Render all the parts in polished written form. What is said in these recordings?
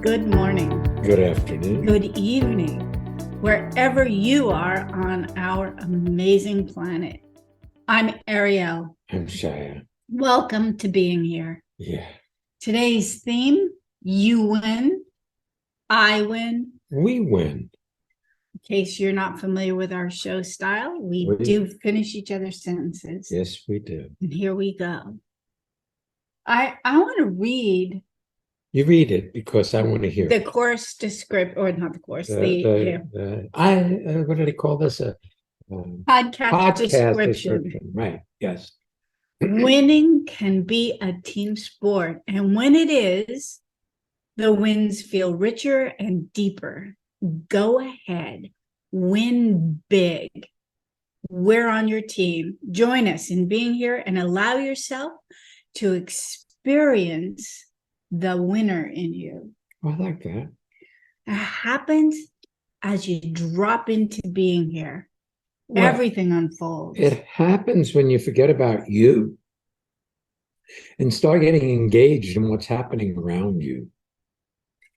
good morning, Good afternoon. good evening, wherever you are on our amazing planet. I'm Ariel. I'm Shia. Welcome to being here. Yeah. Today's theme, you win, I win. We win. In case you're not familiar with our show style, we do finish each other's sentences. Yes, we do. And here we go. I want to read. You read it because I want to hear the course description, or not the course, what do they call this? A podcast description. Right. Yes. Winning can be a team sport. And when it is, the wins feel richer and deeper. Go ahead, win big. We're on your team. Join us in being here and allow yourself to experience the winner in you. I like that. It happens as you drop into being here. Well, everything unfolds. It happens when you forget about you and start getting engaged in what's happening around you.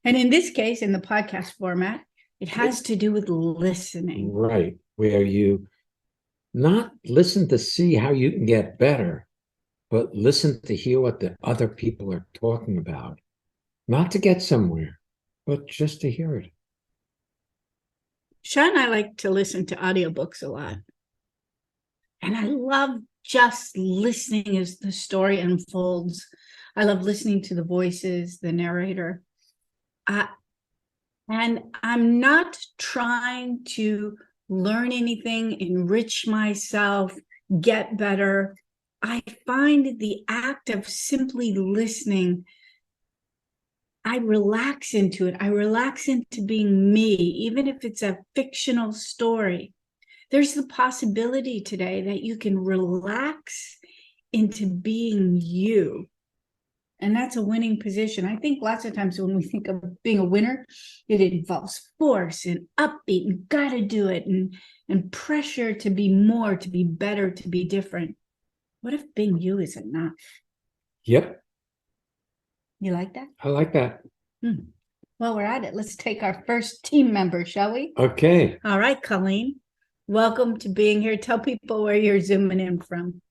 And in this case, in the podcast format, it has to do with listening. Right. Where you not listen to see how you can get better, but listen to hear what the other people are talking about. Not to get somewhere, but just to hear it. Sean and I like to listen to audiobooks a lot. And I love just listening as the story unfolds. I love listening to the voices, the narrator. And I'm not trying to learn anything, enrich myself, get better. I find the act of simply listening, I relax into it. I relax into being me, even if it's a fictional story. There's the possibility today that you can relax into being you. And that's a winning position. I think lots of times when we think of being a winner, it involves force and upbeat and gotta do it and pressure to be more, to be better, to be different. What if being you is enough? Yep. You like that? I like that. Well, we're at it. Let's take our first team member, shall we? Okay. All right, Colleen. Welcome to being here. Tell people where you're zooming in from.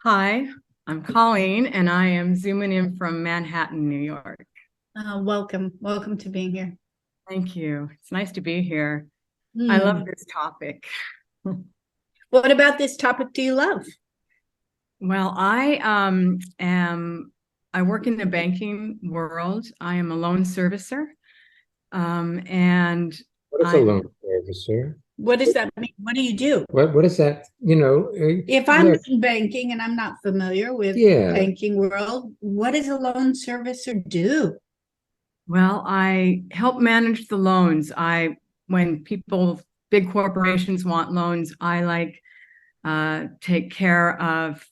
Hi, I'm Colleen, and I am zooming in from Manhattan, New York. Welcome. Welcome to being here. Thank you. It's nice to be here. I love this topic. What about this topic do you love? Well, I work in the banking world. I am a loan servicer. And what is a loan servicer? What does that mean? What do you do? What is that? If I'm in banking and I'm not familiar with the banking world, what does a loan servicer do? Well, I help manage the loans. When big corporations want loans, I take care of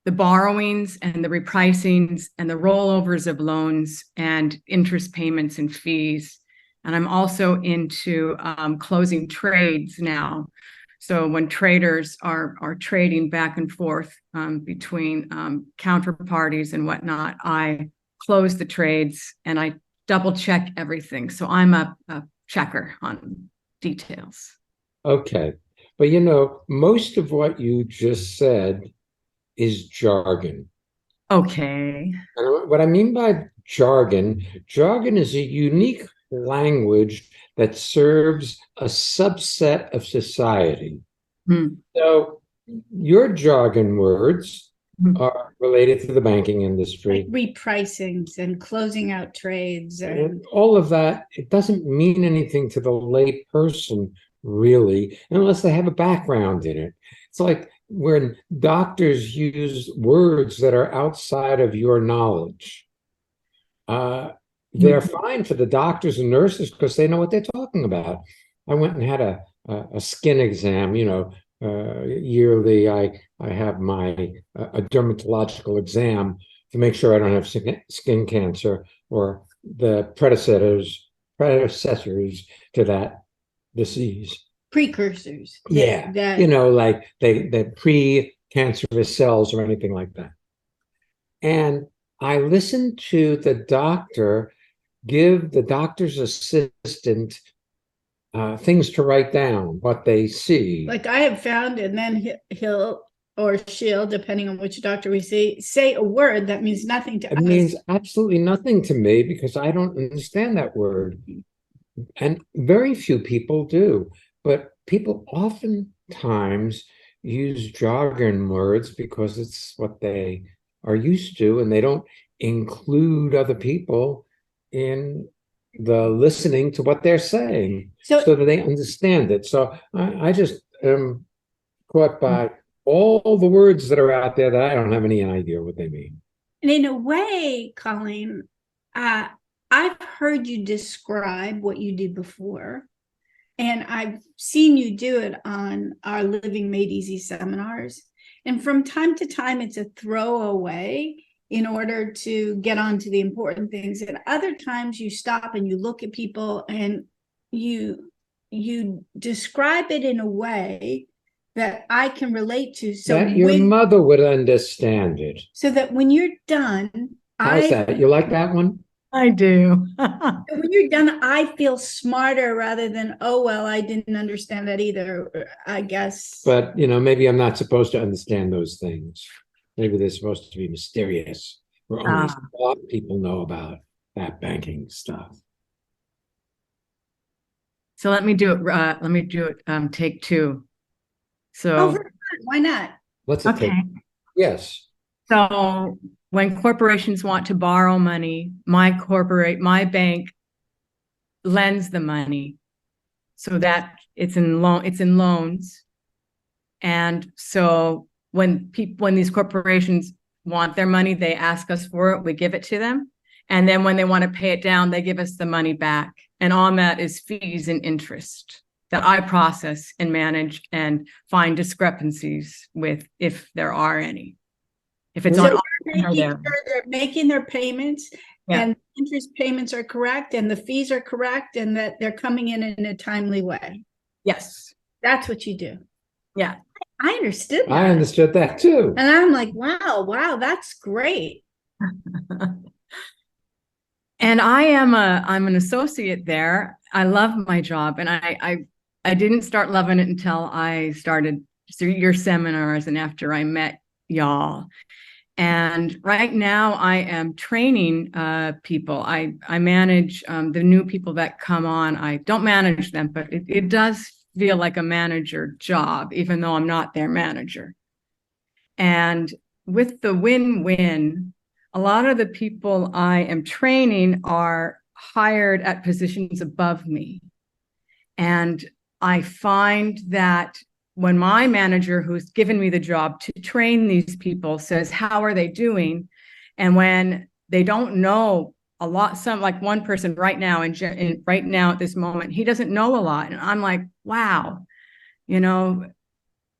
the borrowings and the repricings and the rollovers of loans and interest payments and fees. And I'm also into closing trades now. So when traders are trading back and forth between counterparties and whatnot, I close the trades and I double check everything. So I'm a checker on details. Okay. But most of what you just said is jargon. Okay. And what I mean by jargon is a unique language that serves a subset of society. So your jargon words are related to the banking industry. Like repricings and closing out trades. And all of that, it doesn't mean anything to the lay person, really, unless they have a background in it. It's like when doctors use words that are outside of your knowledge. They're fine for the doctors and nurses because they know what they're talking about. I went and had a skin exam, yearly. I have a dermatological exam to make sure I don't have skin cancer or the predecessors to that disease. Precursors. Yeah. Like the pre-cancerous cells or anything like that. And I listened to the doctor give the doctor's assistant things to write down, what they see. Like I have found, and then he'll or she'll, depending on which doctor we see, say a word that means nothing to It us. means absolutely nothing to me because I don't understand that word. And very few people do. But people oftentimes use jargon words because it's what they are used to, and they don't include other people in the listening to what they're saying So so that they understand it. So I just am caught by all the words that are out there that I don't have any idea what they mean. and in a way, Colleen, I've heard you describe what you did before, and I've seen you do it on our Living Made Easy seminars. And from time to time, it's a throwaway in order to get on to the important things. And other times you stop and you look at people and you describe it in a way that I can relate to. So That your mother would understand it. so that when you're done, How's that? You like that one? I do. when you're done, I feel smarter rather than, oh, well, I didn't understand that either, I guess. But, maybe I'm not supposed to understand those things. Maybe they're supposed to be mysterious, or only some people know about that banking stuff. So let me do it. Take two. So Why not? Let's okay. Yes. So when corporations want to borrow money, my bank lends the money so that it's in loans. And so when these corporations want their money, they ask us for it, we give it to them. And then when they want to pay it down, they give us the money back. And on that is fees and interest that I process and manage and find discrepancies with, if there are any. If it's So on they're making their payments, yeah, and interest payments are correct and the fees are correct and that they're coming in a timely way. yes, That's what you do. yeah. I understood that. I understood that too. And I'm like, wow, that's great. And I'm an associate there. I love my job, and I didn't start loving it until I started your seminars and after I met y'all. And right now I am training people. I manage the new people that come on. I don't manage them, but it does feel like a manager job, even though I'm not their manager. And with the win-win, a lot of the people I am training are hired at positions above me. And I find that when my manager, who's given me the job to train these people, says, how are they doing? And when they don't know a lot, like one person right now, and right now at this moment, he doesn't know a lot. And I'm like, wow,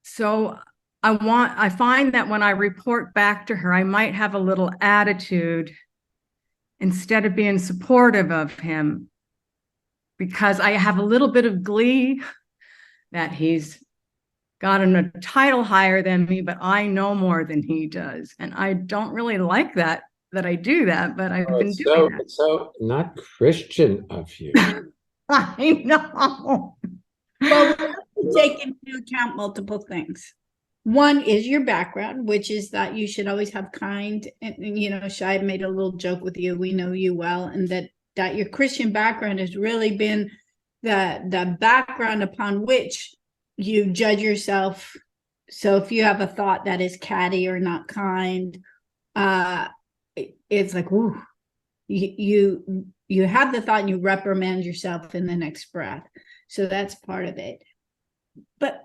so I find that when I report back to her, I might have a little attitude instead of being supportive of him, because I have a little bit of glee that he's gotten a title higher than me, but I know more than he does. And I don't really like that I do that, but I've been doing that. So not Christian of you. I know. Well, we have to take into account multiple things. One is your background, which is that you should always have kind, and Shai made a little joke with you. We know you well, and that your Christian background has really been the background upon which you judge yourself. So if you have a thought that is catty or not kind, it's like, ooh, you have the thought and you reprimand yourself in the next breath. So that's part of it. But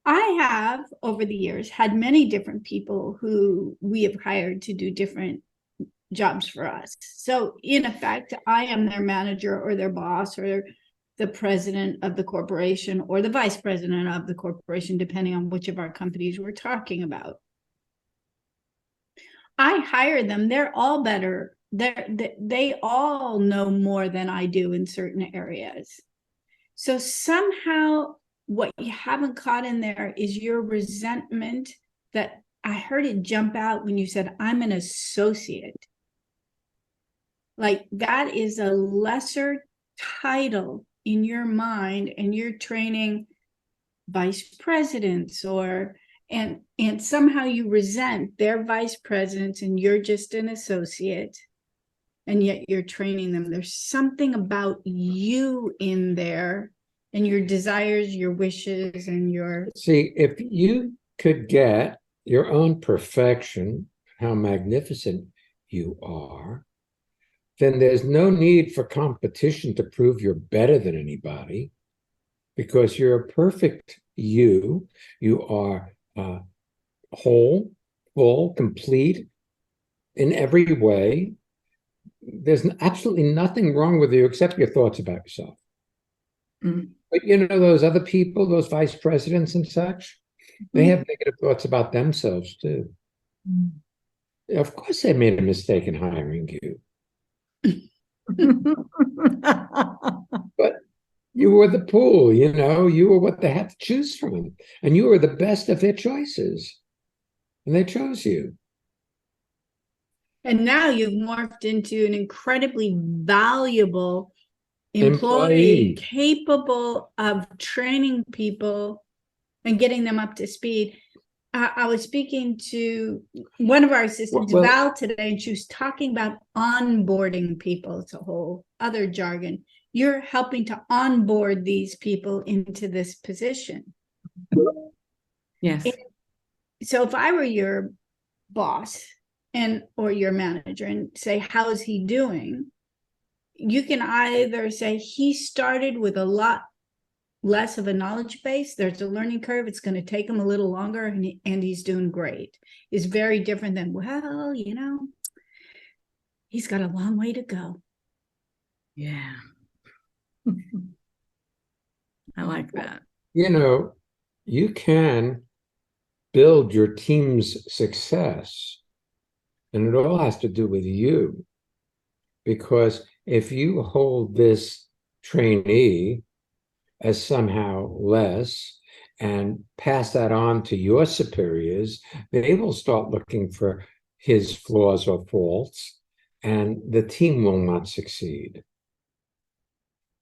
I have, over the years, had many different people who we have hired to do different jobs for us. So in effect, I am their manager or their boss or the president of the corporation or the vice president of the corporation, depending on which of our companies we're talking about. I hire them. They're all better. They all know more than I do in certain areas. So somehow what you haven't caught in there is your resentment that I heard it jump out when you said, I'm an associate. Like that is a lesser title in your mind, and you're training vice presidents and somehow you resent their vice presidents and you're just an associate, and yet you're training them. There's something about you in there and your desires, your wishes, and your See, if you could get your own perfection, how magnificent you are, then there's no need for competition to prove you're better than anybody, because you're a perfect you. You are whole, full, complete in every way. There's absolutely nothing wrong with you except your thoughts about yourself. Mm. But you know, those other people, those vice presidents and such, they have negative thoughts about themselves too. Mm. Of course, they made a mistake in hiring you, but you were the pool, you know, you were what they had to choose from, and you were the best of their choices, and they chose you. and now you've morphed into an incredibly valuable Employee. employee capable of training people and getting them up to speed. I was speaking to one of our assistants, Well- Val, today, and she was talking about onboarding people. It's a whole other jargon. You're helping to onboard these people into this position. Yes. So if I were your boss or your manager and say, how's he doing? You can either say he started with a lot less of a knowledge base. There's a learning curve. It's going to take him a little longer, and he's doing great. Is very different than, well, you know, he's got a long way to go. Yeah. I like that. You know, you can build your team's success, and it all has to do with you. Because if you hold this trainee as somehow less and pass that on to your superiors, they will start looking for his flaws or faults, and the team will not succeed.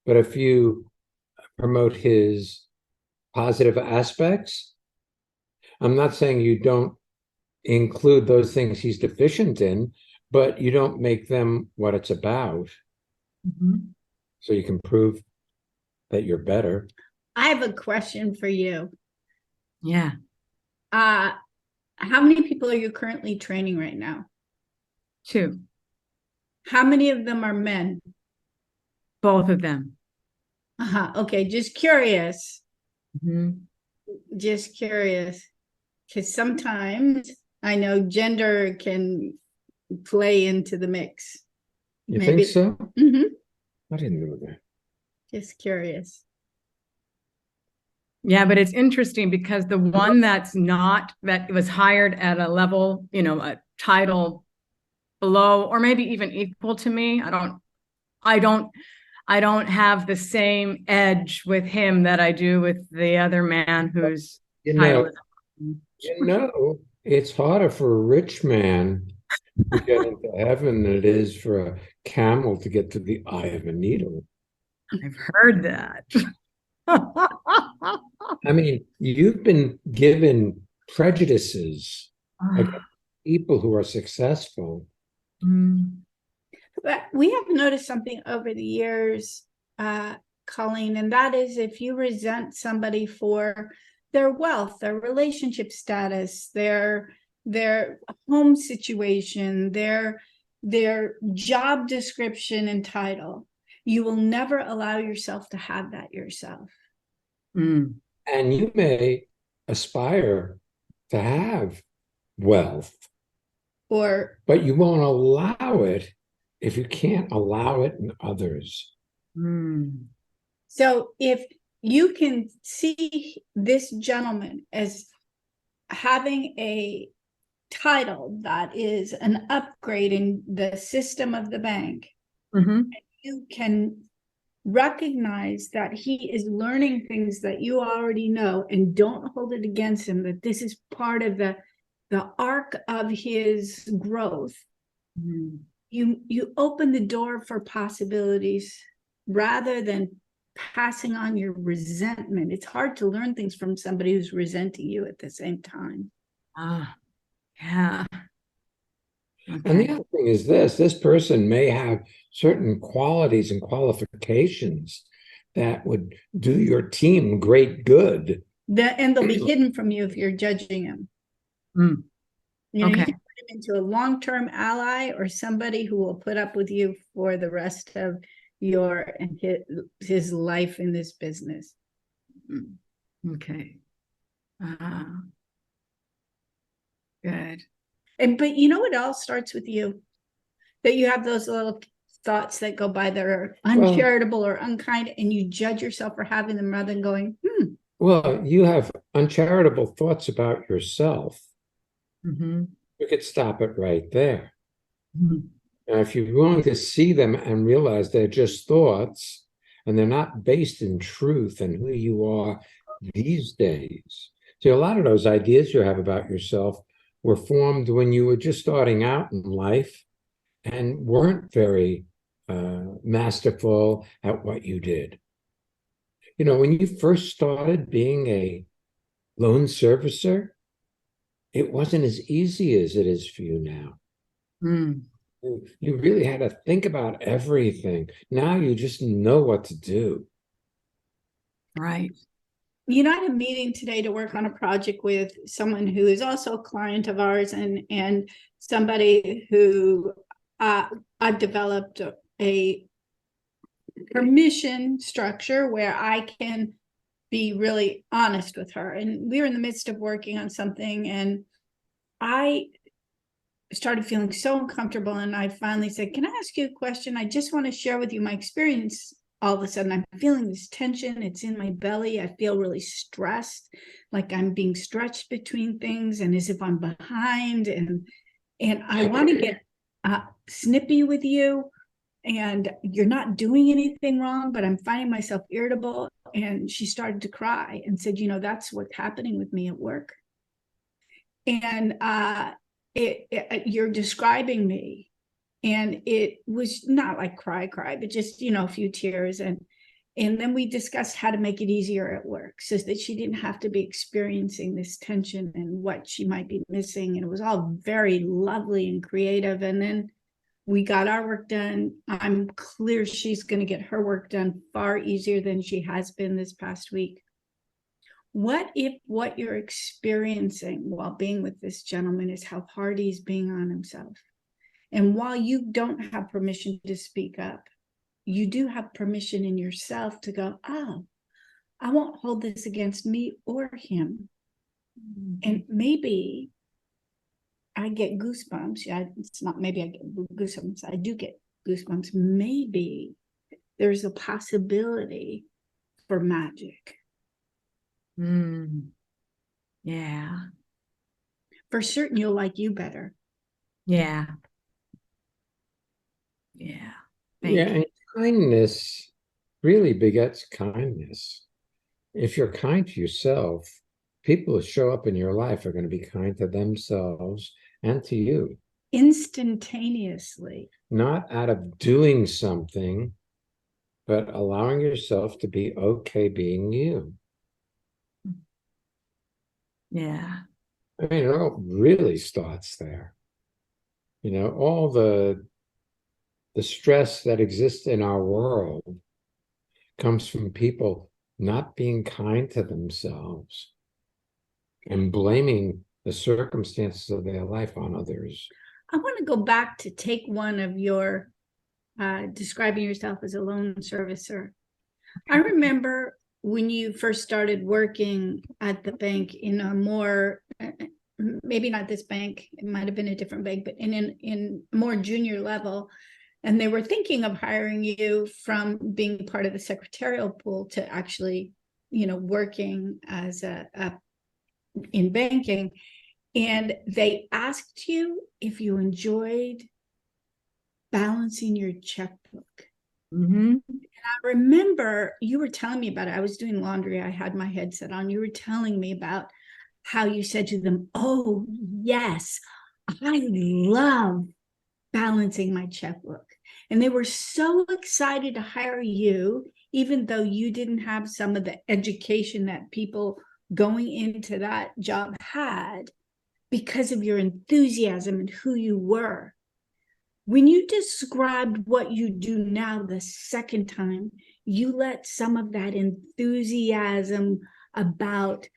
But if you promote his positive aspects, I'm not saying you don't include those things he's deficient in, but you don't make them what it's about. Mhm. So you can prove that you're better. I have a question for you. Yeah. How many people are you currently training right now? 2. How many of them are men? Both of them. Okay, just curious. Mhm. Just curious. Because sometimes I know gender can play into the mix. You Maybe. think so? Mhm. I didn't know that. Just curious. Yeah, but it's interesting because the one that was hired at a level, a title below or maybe even equal to me, I don't have the same edge with him that I do with the other man whose title is. It's harder for a rich man to get into heaven than it is for a camel to get to the eye of a needle. I've heard that. I mean, you've been given prejudices against people who are successful. But we have noticed something over the years, Colleen, and that is if you resent somebody for their wealth, their relationship status, their home situation, their job description and title, you will never allow yourself to have that yourself. And you may aspire to have wealth, but you won't allow it if you can't allow it in others. So if you can see this gentleman as having a title that is an upgrade in the system of the bank, you can recognize that he is learning things that you already know and don't hold it against him, that this is part of the arc of his growth. you open the door for possibilities rather than passing on your resentment. It's hard to learn things from somebody who's resenting you at the same time. Ah, yeah. And the Okay. other thing is this person may have certain qualities and qualifications that would do your team great good. And they'll be hidden from you if you're judging him. Mm, You know, you okay. can put him into a long-term ally or somebody who will put up with you for the rest of your and his life in this business. Mm, okay. Good. But you know, it all starts with you. That you have those little thoughts that go by that are uncharitable or unkind, and you judge yourself for having them rather than going, Well, you have uncharitable thoughts about yourself. Mm-hmm. You could stop it right there. Mm-hmm. Now, if you're willing to see them and realize they're just thoughts and they're not based in truth and who you are these days. See, a lot of those ideas you have about yourself were formed when you were just starting out in life and weren't very masterful at what you did. You know, when you first started being a loan servicer, it wasn't as easy as it is for you now. Mm, You really had to think about everything. Now you just know what to do. right. you know, I had a meeting today to work on a project with someone who is also a client of ours and somebody who I've developed a permission structure where I can be really honest with her. And we were in the midst of working on something, and I started feeling so uncomfortable. And I finally said, "Can I ask you a question? I just want to share with you my experience." All of a sudden, I'm feeling this tension. It's in my belly. I feel really stressed, like I'm being stretched between things and as if I'm behind. And I want to get snippy with you. And you're not doing anything wrong, but I'm finding myself irritable. And she started to cry and said, "You know, that's what's happening with me at work." And you're describing me. And it was not like cry, but just, you know, a few tears. And then we discussed how to make it easier at work so that she didn't have to be experiencing this tension and what she might be missing. And it was all very lovely and creative. And then we got our work done. I'm clear she's going to get her work done far easier than she has been this past week. What if what you're experiencing while being with this gentleman is how hard he's being on himself? And while you don't have permission to speak up, you do have permission in yourself to go, "Oh, I won't hold this against me or him." And maybe I get goosebumps. Yeah, it's not maybe I get goosebumps. I do get goosebumps. Maybe there's a possibility for magic. Mm, yeah. For certain, you'll like you better. Yeah. Yeah. Thank Yeah, you. and kindness really begets kindness. If you're kind to yourself, people who show up in your life are going to be kind to themselves and to you. Instantaneously. Not out of doing something, but allowing yourself to be okay being you. Yeah. I mean, it all really starts there. You know, all the stress that exists in our world comes from people not being kind to themselves and blaming the circumstances of their life on others. I want to go back to take one of your describing yourself as a loan servicer. I remember when you first started working at the bank in a more, maybe not this bank, it might have been a different bank, but in more junior level. And they were thinking of hiring you from being part of the secretarial pool to actually, you know, working as in banking. And they asked you if you enjoyed balancing your checkbook. Mm-hmm. I remember you were telling me about it. I was doing laundry. I had my headset on. You were telling me about how you said to them, "Oh, yes, I love balancing my checkbook. And they were so excited to hire you, even though you didn't have some of the education that people going into that job had, because of your enthusiasm and who you were. When you described what you do now the second time, you let some of that enthusiasm about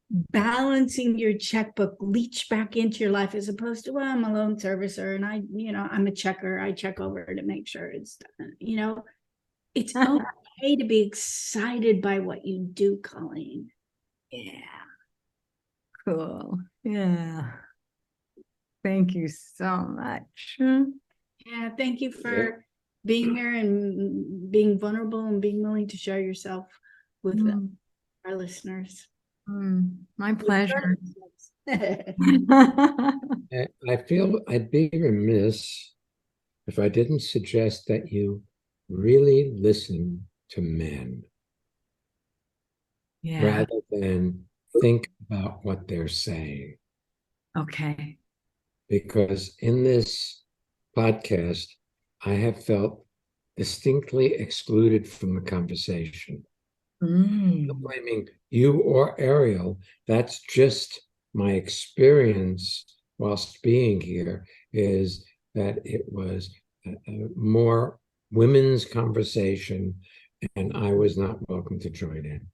balancing your checkbook leach back into your life, as opposed to, well, I'm a loan servicer and I'm a checker. I check over to make sure it's done. It's okay to be excited by what you do, Colleen. Yeah. Cool. Yeah. Thank you so much. Yeah, thank you for being here and being vulnerable and being willing to share yourself with our listeners. My pleasure. I feel I'd be remiss if I didn't suggest that you really listen to men rather than think about what they're saying. Okay. Because in this podcast, I have felt distinctly excluded from the conversation. I'm not blaming you or Ariel. That's just my experience whilst being here, is that it was a more women's conversation and I was not welcome to join in.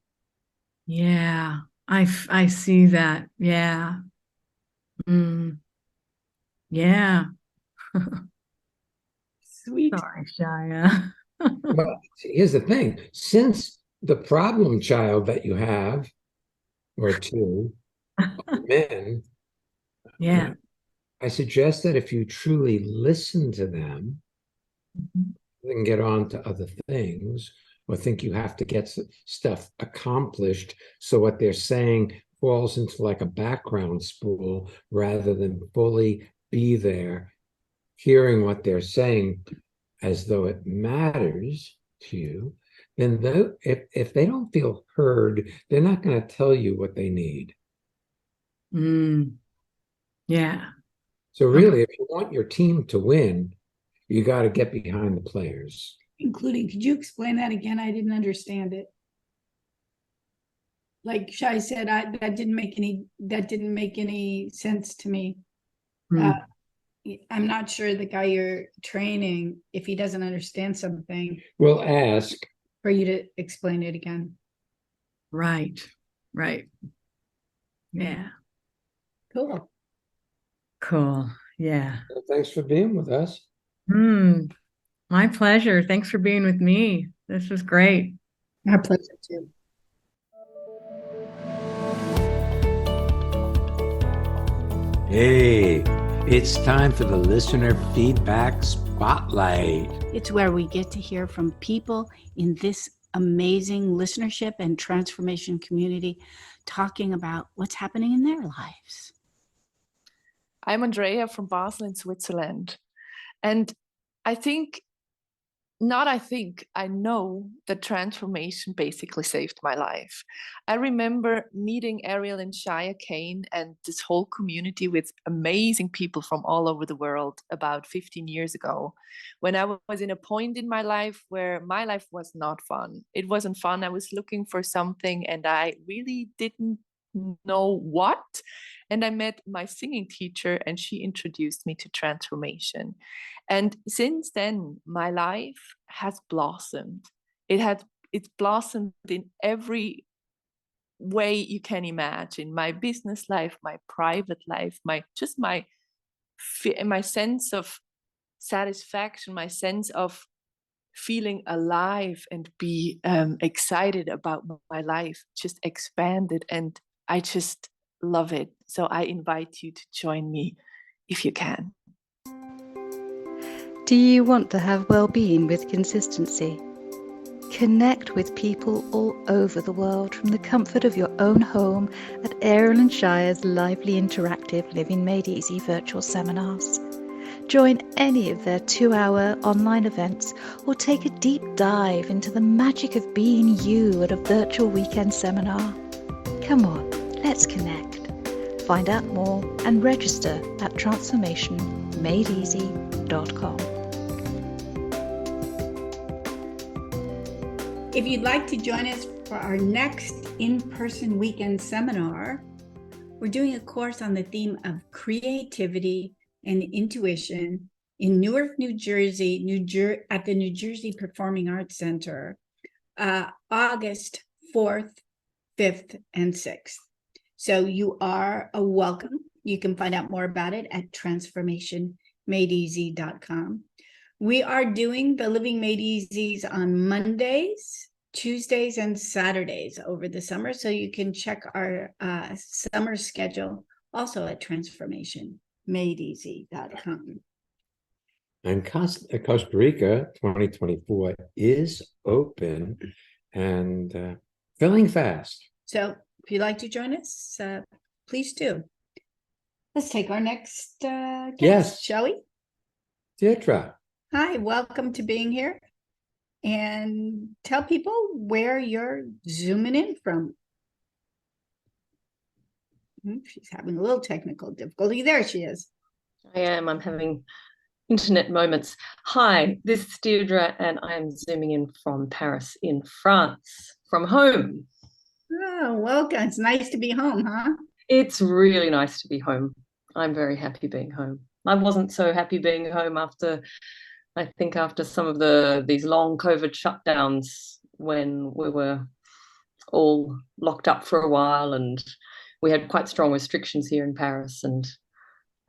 Yeah, I see that. Yeah. Yeah. Sweet. Sorry, Shia. Well, here's the thing. Since the problem child that you have, or two, are men, Yeah. I suggest that if you truly listen to them, then get on to other things, or think you have to get stuff accomplished, so what they're saying falls into like a background spool rather than fully be there, hearing what they're saying as though it matters to you, then if they don't feel heard, they're not going to tell you what they need. Yeah. So really, if you want your team to win, you got to get behind the players. Including, could you explain that again? I didn't understand it. Like Shai said, that didn't make any sense to me. I'm not sure the guy you're training, if he doesn't understand something, We'll ask for you to explain it again. Right. Yeah. Cool. Yeah. Well, thanks for being with us. My pleasure. Thanks for being with me. This was great. Our pleasure too. Hey, it's time for the listener feedback spotlight. It's where we get to hear from people in this amazing listenership and transformation community talking about what's happening in their lives. I'm Andrea from Basel in Switzerland. And I know that transformation basically saved my life. I remember meeting Ariel and Shia Kane and this whole community with amazing people from all over the world about 15 years ago, when I was in a point in my life where my life was not fun. It wasn't fun. I was looking for something and I really didn't know what. And I met my singing teacher and she introduced me to transformation. And since then, my life has blossomed. It's blossomed in every way you can imagine. My business life, my private life, my sense of satisfaction, my sense of feeling alive and be excited about my life just expanded, and I just love it. So I invite you to join me if you can. Do you want to have well-being with consistency? Connect with people all over the world from the comfort of your own home at Ariel and Shia's lively interactive Living Made Easy virtual seminars. Join any of their 2-hour online events or take a deep dive into the magic of being you at a virtual weekend seminar. Come on, let's connect. Find out more and register at transformationmadeeasy.com. If you'd like to join us for our next in-person weekend seminar, we're doing a course on the theme of creativity and intuition in Newark, New Jersey, at the New Jersey Performing Arts Center, August 4th, 5th, and 6th. So you are welcome. You can find out more about it at transformationmadeeasy.com. We are doing the Living Made Easies on Mondays, Tuesdays, and Saturdays over the summer. So you can check our summer schedule also at transformationmadeeasy.com. And Costa Rica 2024 is open and filling fast. So if you'd like to join us, please do. Let's take our next guest, Yes. shall we? Deirdre. Hi, welcome to being here. And tell people where you're zooming in from. She's having a little technical difficulty. There she is. I am. I'm having internet moments. Hi, this is Deirdre, and I'm zooming in from Paris in France, from home. Oh, welcome. It's nice to be home, huh? It's really nice to be home. I'm very happy being home. I wasn't so happy being home after some of these long COVID shutdowns when we were all locked up for a while, and we had quite strong restrictions here in Paris, and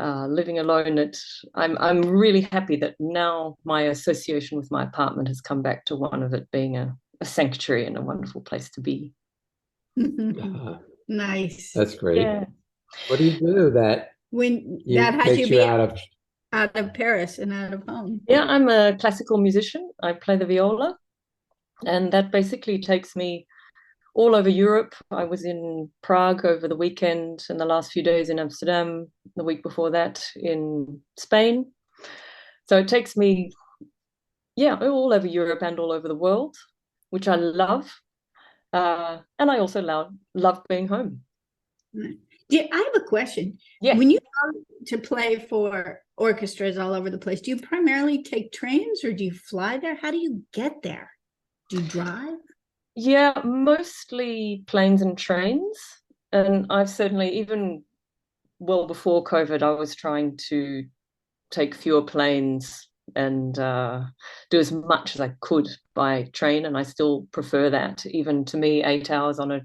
living alone. I'm really happy that now my association with my apartment has come back to one of it being a sanctuary and a wonderful place to be. Nice. That's great. Yeah. What do you do that That has takes you be out of Paris and out of home? Yeah, I'm a classical musician. I play the viola, and that basically takes me all over Europe. I was in Prague over the weekend and the last few days in Amsterdam, the week before that in Spain. So it takes me, all over Europe and all over the world, which I love. And I also love being home. I have a question. Yes. When you go to play for orchestras all over the place, do you primarily take trains or do you fly there? How do you get there? Do you drive? Yeah, mostly planes and trains. And I've certainly, even well before COVID, I was trying to take fewer planes and do as much as I could by train. And I still prefer that. Even to me, 8 hours on a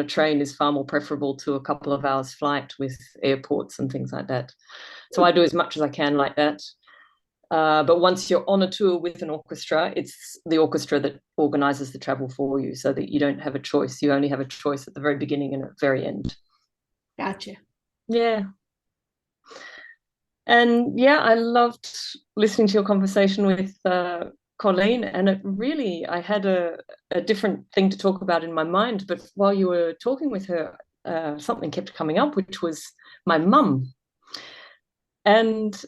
train is far more preferable to a couple of hours flight with airports and things like that. So I do as much as I can like that. But once you're on a tour with an orchestra, it's the orchestra that organizes the travel for you, so that you don't have a choice. You only have a choice at the very beginning and at the very end. Gotcha. Yeah. And I loved listening to your conversation with Colleen, and I had a different thing to talk about in my mind, but while you were talking with her, something kept coming up, which was my mum. And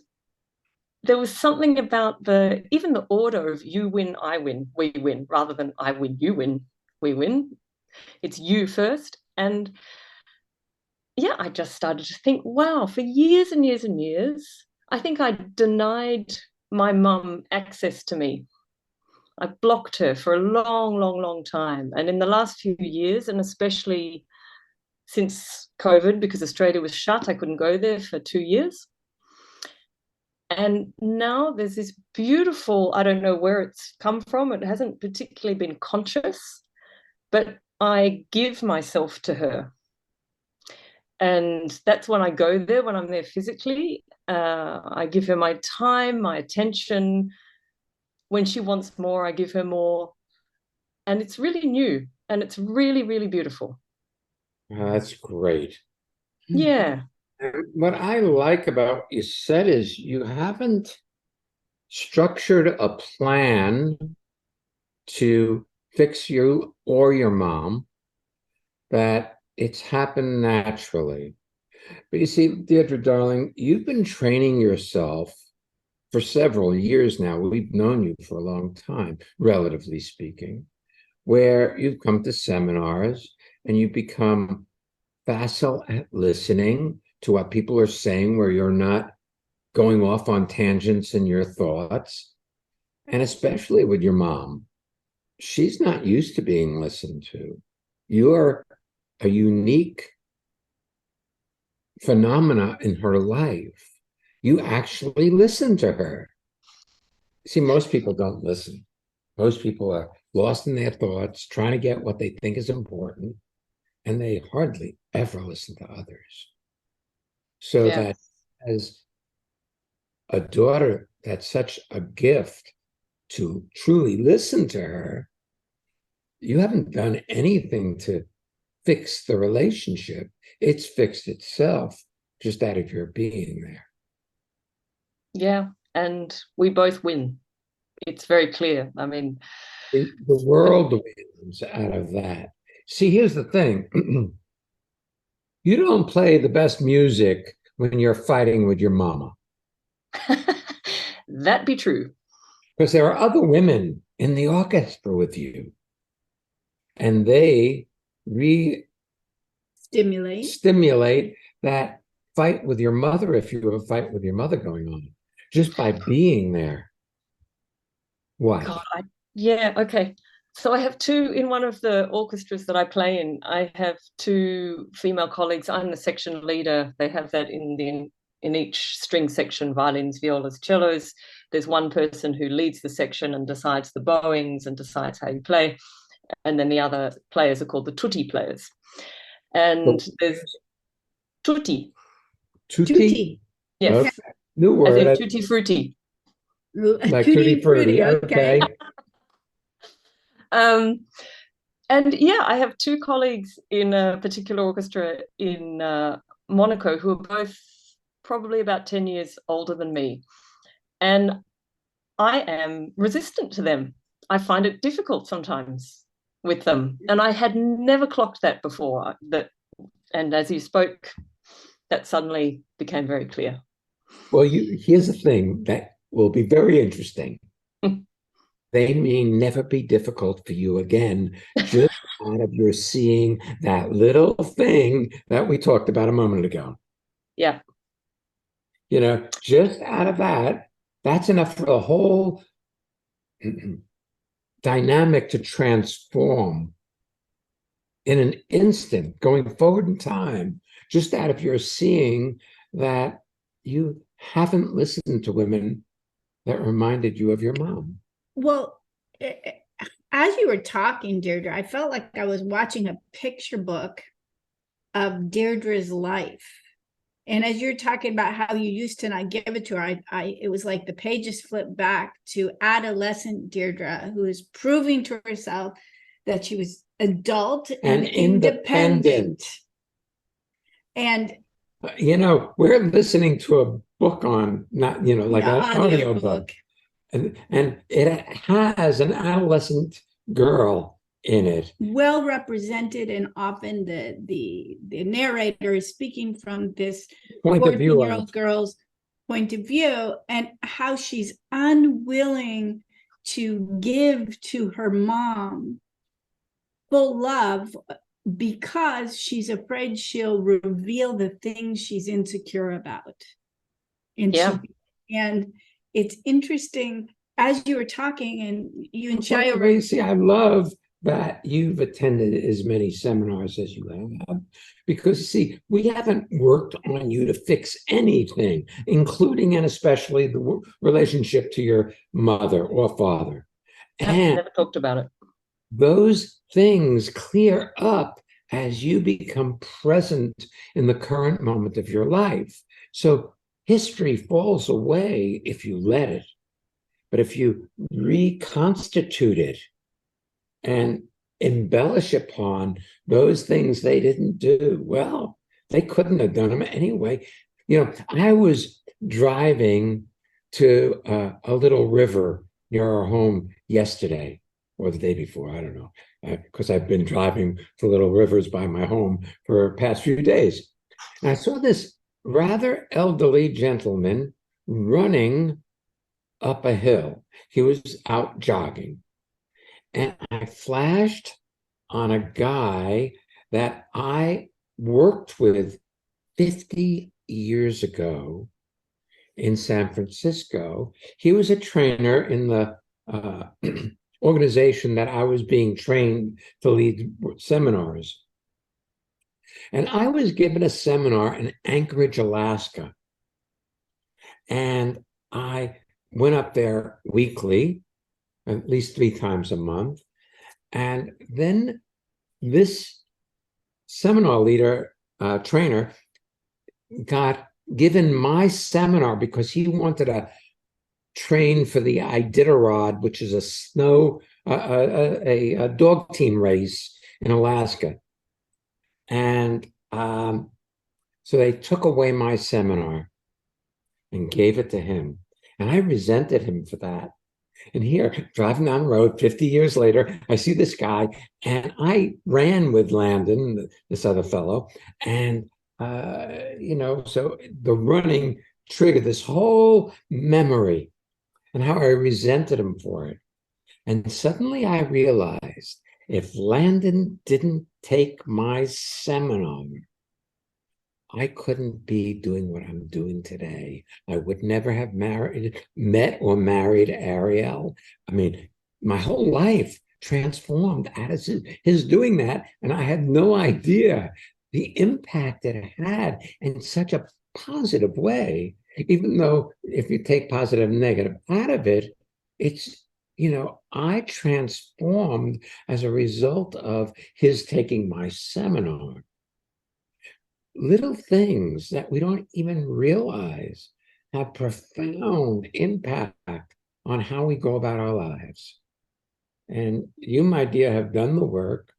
there was something about even the order of you win, I win, we win, rather than I win, you win, we win. It's you first. And I just started to think, wow, for years and years and years, I think I denied my mum access to me. I blocked her for a long, long, long time. And in the last few years, and especially since COVID, because Australia was shut, I couldn't go there for 2 years. And now there's this beautiful, I don't know where it's come from, it hasn't particularly been conscious, but I give myself to her. And that's when I go there, when I'm there physically. I give her my time, my attention. When she wants more, I give her more. And it's really new, and it's really, really beautiful. That's great. Yeah. What I like about what you said is you haven't structured a plan to fix you or your mom, that it's happened naturally. But you see, Deirdre, darling, you've been training yourself for several years now. We've known you for a long time, relatively speaking, where you've come to seminars and you become facile at listening. to what people are saying, where you're not going off on tangents in your thoughts. And especially with your mom, she's not used to being listened to. You are a unique phenomena in her life. You actually listen to her. See, most people don't listen. Most people are lost in their thoughts, trying to get what they think is important, and they hardly ever listen to others. So Yeah. that as a daughter, that's such a gift to truly listen to her. You haven't done anything to fix the relationship. It's fixed itself just out of your being there. Yeah, and we both win. It's very clear. I mean, The world wins out of that. See, here's the thing. You don't play the best music when you're fighting with your mama, that be true. because there are other women in the orchestra with you, and they Stimulate. that fight with your mother, if you have a fight with your mother going on, just by being there. What? God, yeah, okay. So I have two in one of the orchestras that I play in. I have two female colleagues. I'm the section leader. They have that in each string section: violins, violas, cellos. There's one person who leads the section and decides the bowings and decides how you play, and then the other players are called the tutti players. And there's tutti. Tutti? Yes. Okay. New As word. in tutti frutti. Like tutti frutti. Okay. And yeah, I have two colleagues in a particular orchestra in Monaco who are both probably about 10 years older than me. And I am resistant to them. I find it difficult sometimes with them. And I had never clocked that before. And as you spoke, that suddenly became very clear. Well, here's the thing that will be very interesting. They may never be difficult for you again, just out of your seeing that little thing that we talked about a moment ago. Yeah. You know, just out of that, that's enough for the whole dynamic to transform in an instant, going forward in time, just out of your seeing that you haven't listened to women that reminded you of your mom. Well, as you were talking, Deirdre, I felt like I was watching a picture book of Deirdre's life. And as you're talking about how you used to not give it to her, it was like the pages flipped back to adolescent Deirdre, who is proving to herself that she was adult and independent. And you know, we're listening to a book on, not, you know, like an audio book. And it has an adolescent girl in it. Well represented, and often the narrator is speaking from this 14-year-old girl's point of view, and how she's unwilling to give to her mom full love because she's afraid she'll reveal the things she's insecure about. And and it's interesting, as you were talking, and you and Shia see, I love that you've attended as many seminars as you have, because see, we haven't worked on you to fix anything, including and especially the relationship to your mother or father. And never talked about it. Those things clear up as you become present in the current moment of your life. So history falls away if you let it. But if you reconstitute it and embellish upon those things they didn't do, well, they couldn't have done them anyway. You know, I was driving to a little river near our home yesterday, or the day before, I don't know, because I've been driving for little rivers by my home for the past few days. And I saw this rather elderly gentleman running up a hill. He was out jogging. And I flashed on a guy that I worked with 50 years ago in San Francisco. He was a trainer in the organization that I was being trained to lead seminars. And I was given a seminar in Anchorage, Alaska. And I went up there weekly, at least 3 times a month. And then this seminar leader, trainer, got given my seminar because he wanted to train for the Iditarod, which is a dog team race in Alaska. And so they took away my seminar and gave it to him. And I resented him for that. And here, driving down the road 50 years later, I see this guy, and I ran with Landon, this other fellow, and so the running triggered this whole memory and how I resented him for it. And suddenly I realized if Landon didn't take my seminar, I couldn't be doing what I'm doing today. I would never have met or married Ariel. I mean, my whole life transformed out of his doing that. And I had no idea the impact that it had in such a positive way, even though if you take positive and negative out of it, it's, I transformed as a result of his taking my seminar. Little things that we don't even realize have profound impact on how we go about our lives. And you, my dear, have done the work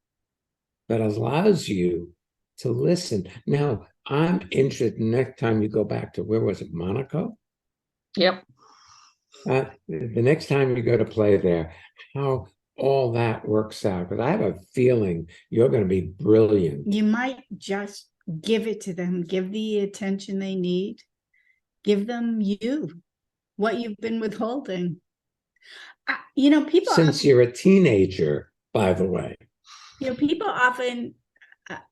that allows you to listen. Now, I'm interested next time you go back to, where was it, Monaco? Yep. The next time you go to play there, how all that works out. Because I have a feeling you're going to be brilliant. You might just give it to them, give the attention they need, give them what you've been withholding. People Since you're a teenager, by the way. People often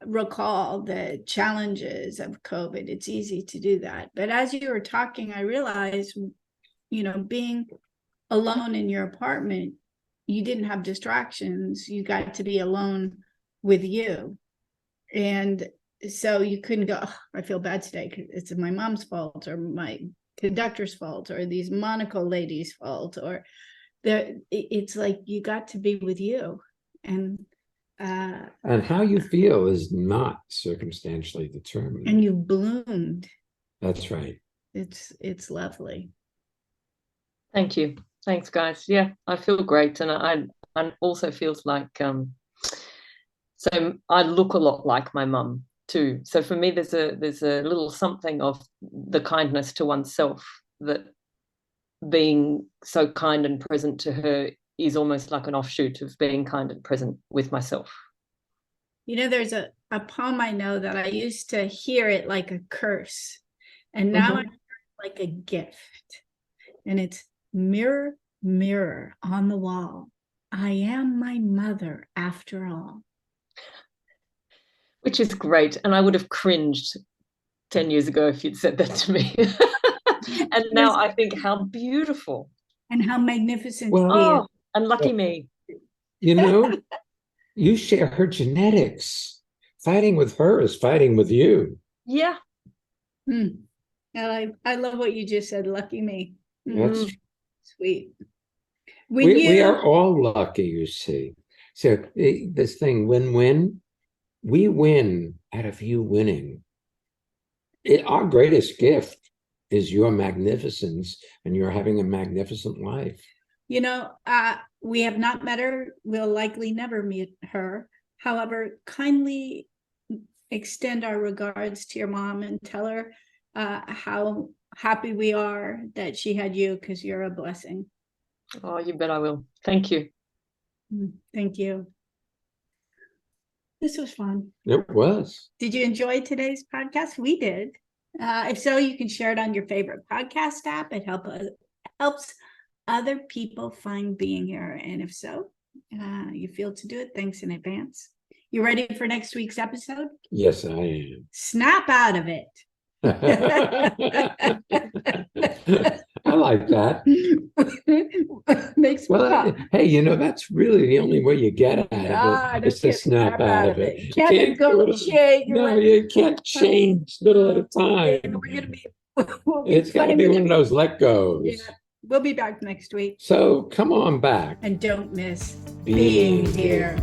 recall the challenges of COVID. It's easy to do that. But as you were talking, I realized, being alone in your apartment, you didn't have distractions. You got to be alone with you. And so you couldn't go, oh, I feel bad today because it's my mom's fault or my conductor's fault or these Monaco ladies' fault, or it's like you got to be with you. And how you feel is not circumstantially determined. And you bloomed. That's right. It's lovely. Thank you. Thanks, guys. Yeah, I feel great. And I also feels like, so I look a lot like my mum too. So for me, there's a little something of the kindness to oneself, that being so kind and present to her is almost like an offshoot of being kind and present with myself. There's a poem I know that I used to hear it like a curse, and now I hear it like a gift. And it's, mirror, mirror on the wall, I am my mother after all. Which is great. And I would have cringed 10 years ago if you'd said that to me. And now I think how beautiful. And how magnificent. Well, and lucky me. You share her genetics. Fighting with her is fighting with you. Yeah. I love what you just said. Lucky me. That's sweet. We are all lucky, you see. So this thing, win-win, we win out of you winning. Our greatest gift is your magnificence, and you're having a magnificent life. We have not met her. We'll likely never meet her. However, kindly extend our regards to your mom and tell her how happy we are that she had you, because you're a blessing. Oh, you bet I will. Thank you. Thank you. This was fun. It was. Did you enjoy today's podcast? We did. If so, you can share it on your favorite podcast app. It helps other people find being here. And if so, you feel to do it, thanks in advance. You ready for next week's episode? Yes, I am. Snap out of it. I like that. Makes me Well, laugh. hey, that's really the only way you get out Ah, of it, don't is to get snap out of it. You Can't do it- negotiate. You're No, right. you can't change little at a Yeah, time. we're gonna be. We'll be It's got to be playing one of those let goes. Yeah, we'll be back next week. So come on back. And don't miss Being being here.